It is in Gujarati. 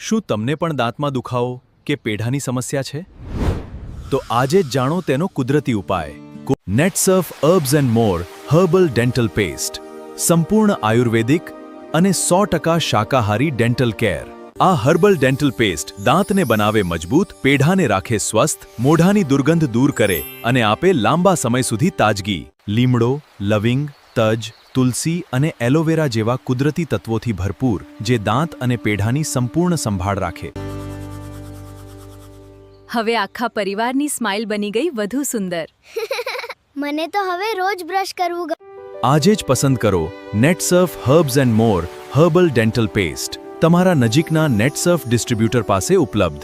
શું તમને પણ દાંતમાં દુખાવો કે પેઢાની સમસ્યા છે? તો આજે જ જાણો તેનો કુદરતી ઉપાય. Netsurf herbs and more herbal dental paste. સંપૂર્ણ આયુર્વેદિક અને 100% શાકાહારી ડેન્ટલ કેર. આ હર્બલ ડેન્ટલ પેસ્ટ દાંતને બનાવે મજબૂત, પેઢાને રાખે સ્વસ્થ, મોઢાની દુર્ગંધ દૂર કરે અને આપે લાંબા સમય સુધી તાજગી. લીમડો, લવિંગ, તજ, તુલસી અને એલોવેરા જેવા કુદરતી તત્વોથી ભરપૂર, જે દાંત અને પેઢાની સંપૂર્ણ સંભાળ રાખે. હવે આખા પરિવારની સ્માઇલ બની ગઈ વધુ સુંદર. મને તો હવે રોજ બ્રશ કરવું આજે જ પસંદ કરો Netsurf herbs and more herbal dental paste. તમારા નજીકના નેટસર્ફ ડિસ્ટ્રીબ્યુટર પાસે ઉપલબ્ધ.